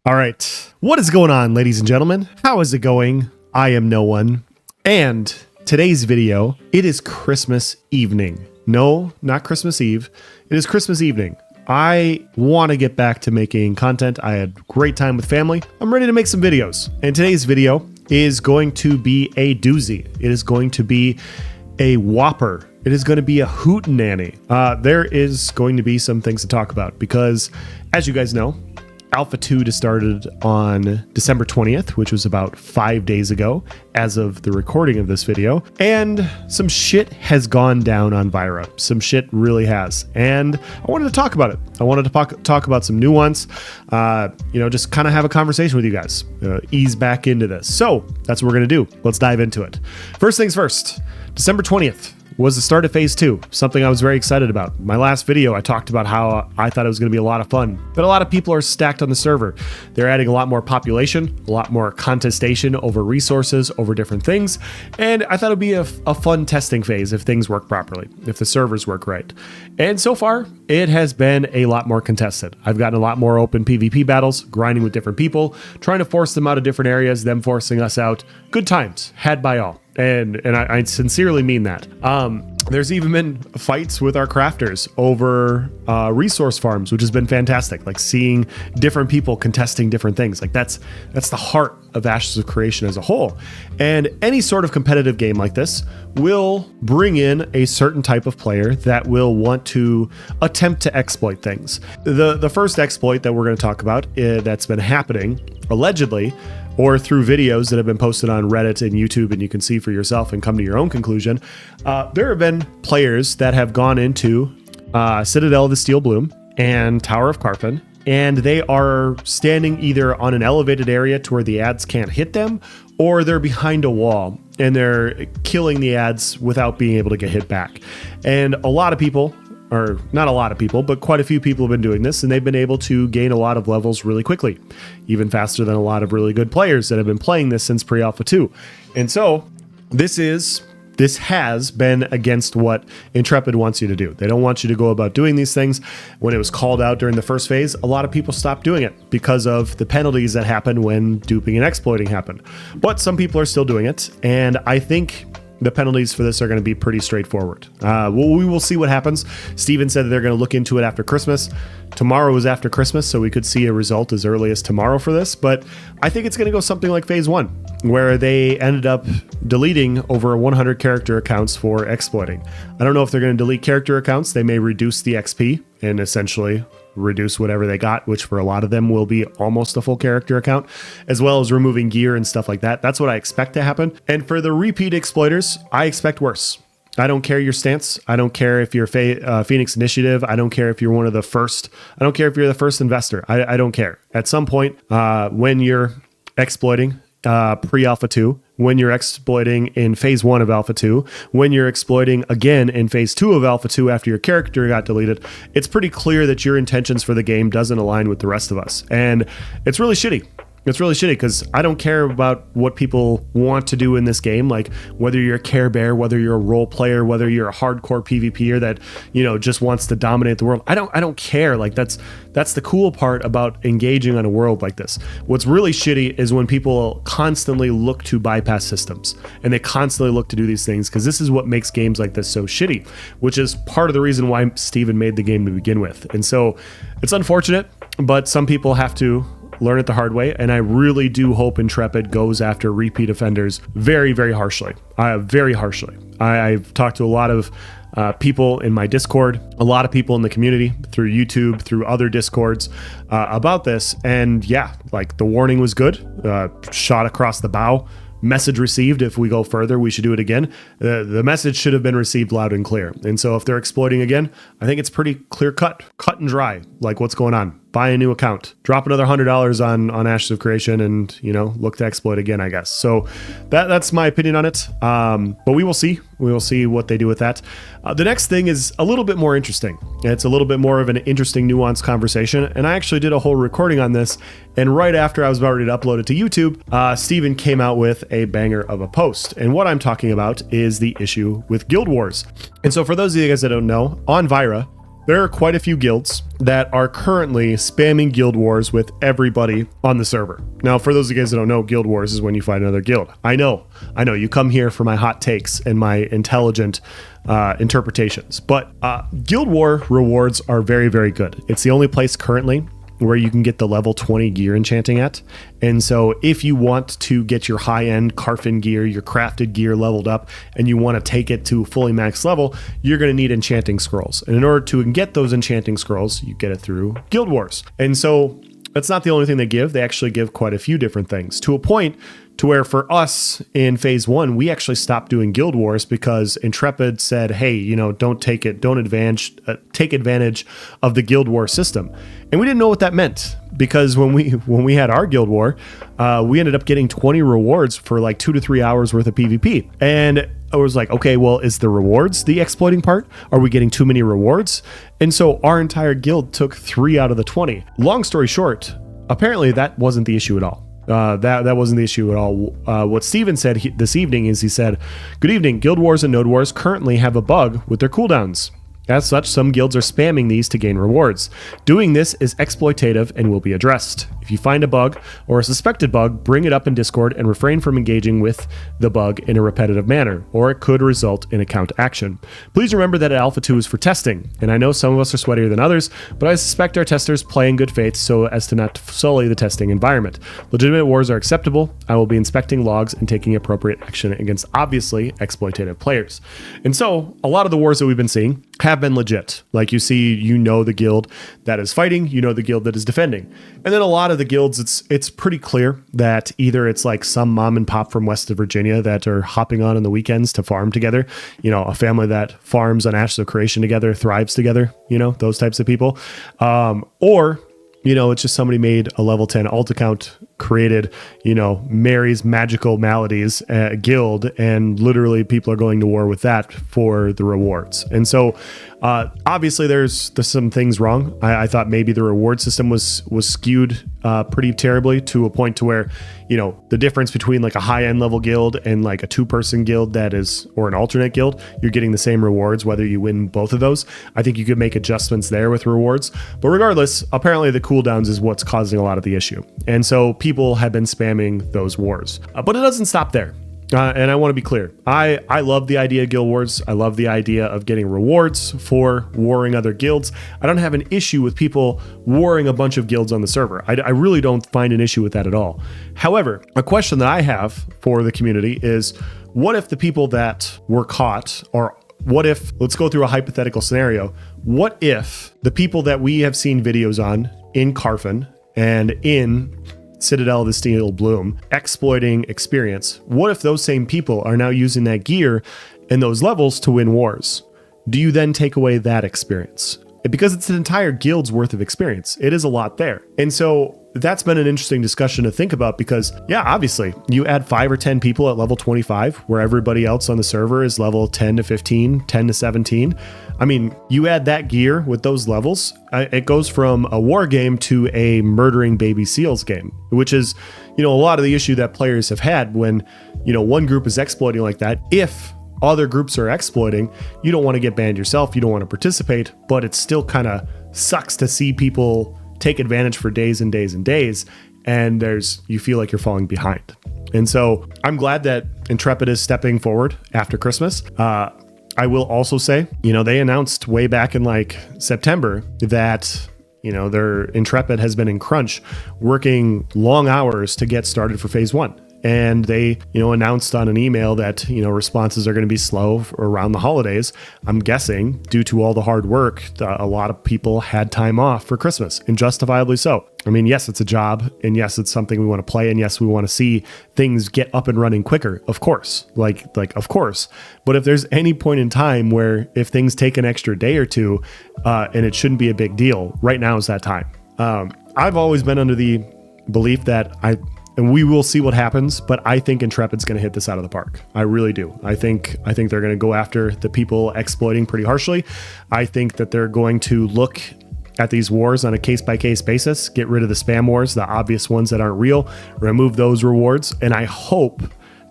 All right. What is going on, ladies and gentlemen? How is it going? I am no one. And today's video, it is Christmas evening. No, not Christmas Eve. It is Christmas evening. I want to get back to making content. I had a great time with family. I'm ready to make some videos. And today's video is going to be a doozy. It is going to be a whopper. It is going to be a hootenanny. There is going to be some things to talk about because, as you guys know, Alpha 2 just started on December 20th, which was about 5 days ago as of the recording of this video. And some shit has gone down on Vira. Some shit really has. And I wanted to talk about it. I wanted to talk about some nuance, just kind of have a conversation with you guys, ease back into this. So that's what we're going to do. Let's dive into it. First things first, December 20th. Was the start of phase 2, something I was very excited about. My last video, I talked about how I thought it was going to be a lot of fun, but a lot of people are stacked on the server. They're adding a lot more population, a lot more contestation over resources, over different things, and I thought it'd be a fun testing phase if things work properly, if the servers work right. And so far, it has been a lot more contested. I've gotten a lot more open PvP battles, grinding with different people, trying to force them out of different areas, them forcing us out. Good times, had by all. And I sincerely mean that. There's even been fights with our crafters over resource farms, which has been fantastic. Like seeing different people contesting different things. Like that's the heart of Ashes of Creation as a whole. And any sort of competitive game like this will bring in a certain type of player that will want to attempt to exploit things. The first exploit that we're going to talk about that's been happening, allegedly, or through videos that have been posted on Reddit and YouTube, and you can see for yourself and come to your own conclusion. There have been players that have gone into Citadel of the Steel Bloom and Tower of Carphin, and they are standing either on an elevated area to where the ads can't hit them, or they're behind a wall and they're killing the ads without being able to get hit back. And a lot of people, or not a lot of people, but quite a few people have been doing this, and they've been able to gain a lot of levels really quickly, even faster than a lot of really good players that have been playing this since pre-Alpha 2. And so this has been against what Intrepid wants you to do. They don't want you to go about doing these things. When it was called out during the first phase, a lot of people stopped doing it because of the penalties that happen when duping and exploiting happen. But some people are still doing it, and I think the penalties for this are going to be pretty straightforward. We will see what happens. Steven said that they're going to look into it after Christmas. Tomorrow is after Christmas, so we could see a result as early as tomorrow for this. But I think it's going to go something like phase 1, where they ended up deleting over 100 character accounts for exploiting. I don't know if they're going to delete character accounts. They may reduce the XP and essentially reduce whatever they got, which for a lot of them will be almost a full character account, as well as removing gear and stuff like that. That's what I expect to happen. And for the repeat exploiters, I expect worse. I don't care your stance. I don't care if you're Phoenix Initiative. I don't care if you're one of the first. I don't care if you're the first investor. I don't care. At some point, when you're exploiting pre-Alpha 2, when you're exploiting in phase 1 of Alpha 2, when you're exploiting again in phase 2 of Alpha 2 after your character got deleted, it's pretty clear that your intentions for the game doesn't align with the rest of us. And it's really shitty. It's really shitty because I don't care about what people want to do in this game. Like whether you're a Care Bear, whether you're a role player, whether you're a hardcore PvPer that, just wants to dominate the world. I don't care. Like that's the cool part about engaging on a world like this. What's really shitty is when people constantly look to bypass systems and they constantly look to do these things, because this is what makes games like this so shitty, which is part of the reason why Steven made the game to begin with. And so it's unfortunate, but some people have to learn it the hard way, and I really do hope Intrepid goes after repeat offenders very, very harshly. Very harshly. I've talked to a lot of people in my Discord, a lot of people in the community, through YouTube, through other Discords, about this, and yeah, like the warning was good. Shot across the bow. Message received. If we go further, we should do it again. The message should have been received loud and clear. And so if they're exploiting again, I think it's pretty clear cut and dry, like what's going on. Buy a new account, drop another $100 on Ashes of Creation, and look to exploit again, I guess. So that's my opinion on it. But we will see. We will see what they do with that. The next thing is a little bit more interesting. It's a little bit more of an interesting, nuanced conversation. And I actually did a whole recording on this. And right after I was about ready to upload it to YouTube, Steven came out with a banger of a post. And what I'm talking about is the issue with Guild Wars. And so for those of you guys that don't know, on Vira, there are quite a few guilds that are currently spamming guild wars with everybody on the server. Now, for those of you guys that don't know, guild wars is when you find another guild. I know, you come here for my hot takes and my intelligent interpretations, but guild war rewards are very, very good. It's the only place currently where you can get the level 20 gear enchanting at. And so if you want to get your high-end Carfin gear, your crafted gear leveled up, and you want to take it to fully max level, you're going to need enchanting scrolls. And in order to get those enchanting scrolls, you get it through guild wars. And so that's not the only thing they give. They actually give quite a few different things, to a point to where for us in phase 1, we actually stopped doing guild wars because Intrepid said, hey, don't take advantage of the guild war system. And we didn't know what that meant, because when we had our guild war, we ended up getting 20 rewards for like 2 to 3 hours worth of PvP. And I was like, okay, well, is the rewards the exploiting part? Are we getting too many rewards? And so our entire guild took 3 out of the 20. Long story short, apparently that wasn't the issue at all. That wasn't the issue at all. What Steven said this evening is he said, "Good evening. Guild Wars and Node Wars currently have a bug with their cooldowns. As such, some guilds are spamming these to gain rewards. Doing this is exploitative and will be addressed. If you find a bug or a suspected bug, bring it up in Discord and refrain from engaging with the bug in a repetitive manner, or it could result in account action. Please remember that Alpha 2 is for testing, and I know some of us are sweatier than others, but I suspect our testers play in good faith so as to not sully the testing environment. Legitimate wars are acceptable. I will be inspecting logs and taking appropriate action against obviously exploitative players." And so a lot of the wars that we've been seeing have been legit. Like you see, the guild that is fighting, the guild that is defending. And then a lot of the guilds, it's pretty clear that either it's like some mom and pop from West Virginia that are hopping on the weekends to farm together, a family that farms on Ashes of Creation together, thrives together, those types of people. Or it's just somebody made a level 10 alt account, created, Mary's Magical Maladies guild, and literally people are going to war with that for the rewards. And so obviously there's some things wrong. I thought maybe the reward system was skewed pretty terribly, to a point to where, the difference between like a high-end level guild and like a 2-person guild or an alternate guild, you're getting the same rewards whether you win both of those. I think you could make adjustments there with rewards. But regardless, apparently the cooldowns is what's causing a lot of the issue. And so people have been spamming those wars. But it doesn't stop there. And I want to be clear. I love the idea of guild wars. I love the idea of getting rewards for warring other guilds. I don't have an issue with people warring a bunch of guilds on the server. I really don't find an issue with that at all. However, a question that I have for the community is, what if the people that were caught, or what if, let's go through a hypothetical scenario. What if the people that we have seen videos on in Carfin and in Citadel of the Steel Bloom exploiting experience, what if those same people are now using that gear and those levels to win wars? Do you then take away that experience? Because it's an entire guild's worth of experience. It is a lot there. And so that's been an interesting discussion to think about, because yeah, obviously you add 5 or 10 people at level 25 where everybody else on the server is level 10 to 15, 10 to 17. I mean, you add that gear with those levels, it goes from a war game to a murdering baby seals game, which is, a lot of the issue that players have had when, one group is exploiting like that. If other groups are exploiting, you don't want to get banned yourself, you don't want to participate, but it still kind of sucks to see people take advantage for days and days and days, and you feel like you're falling behind. And so I'm glad that Intrepid is stepping forward after Christmas. I will also say, they announced way back in like September that their Intrepid has been in crunch, working long hours to get started for phase 1. And they, announced on an email that, responses are going to be slow around the holidays. I'm guessing due to all the hard work, a lot of people had time off for Christmas, and justifiably so. I mean, yes, it's a job, and yes, it's something we want to play, and yes, we want to see things get up and running quicker, of course, like of course. But if there's any point in time where if things take an extra day or two, and it shouldn't be a big deal, right now is that time. I've always been under the belief that and we will see what happens, but I think Intrepid's going to hit this out of the park. I really do. I think they're going to go after the people exploiting pretty harshly. I think that they're going to look at these wars on a case-by-case basis, get rid of the spam wars, the obvious ones that aren't real, remove those rewards, and I hope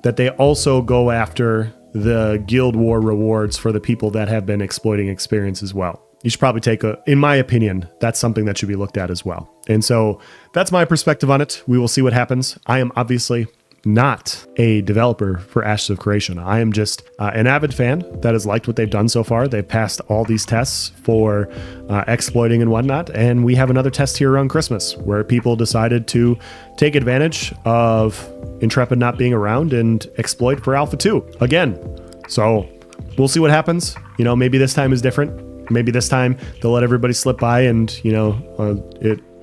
that they also go after the guild war rewards for the people that have been exploiting experience as well. you should probably take in my opinion, that's something that should be looked at as well. And so that's my perspective on it. We will see what happens. I am obviously not a developer for Ashes of Creation. I am just an avid fan that has liked what they've done so far. They've passed all these tests for exploiting and whatnot. And we have another test here around Christmas where people decided to take advantage of Intrepid not being around and exploit for Alpha 2 again. So we'll see what happens. You know, maybe this time is different. Maybe this time they'll let everybody slip by and, you know,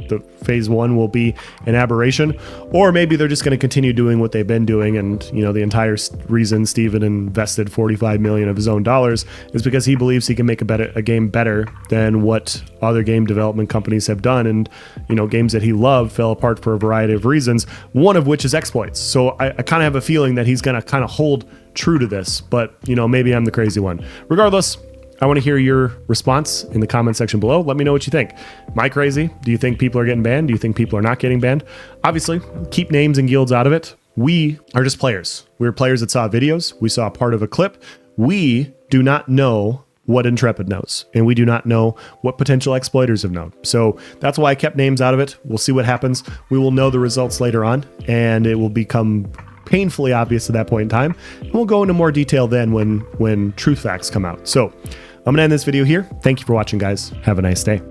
the phase 1 will be an aberration, or maybe they're just going to continue doing what they've been doing. And, you know, the entire reason Steven invested $45 million of his own dollars is because he believes he can make a game better than what other game development companies have done. And, you know, games that he loved fell apart for a variety of reasons, one of which is exploits. So I kind of have a feeling that he's going to kind of hold true to this, but, you know, maybe I'm the crazy one. Regardless, I want to hear your response in the comment section below. Let me know what you think. Am I crazy? Do you think people are getting banned? Do you think people are not getting banned? Obviously, keep names and guilds out of it. We are just players. We're players that saw videos. We saw part of a clip. We do not know what Intrepid knows, and we do not know what potential exploiters have known. So that's why I kept names out of it. We'll see what happens. We will know the results later on, and it will become painfully obvious at that point in time. And we'll go into more detail then when truth facts come out. So I'm going to end this video here. Thank you for watching, guys. Have a nice day.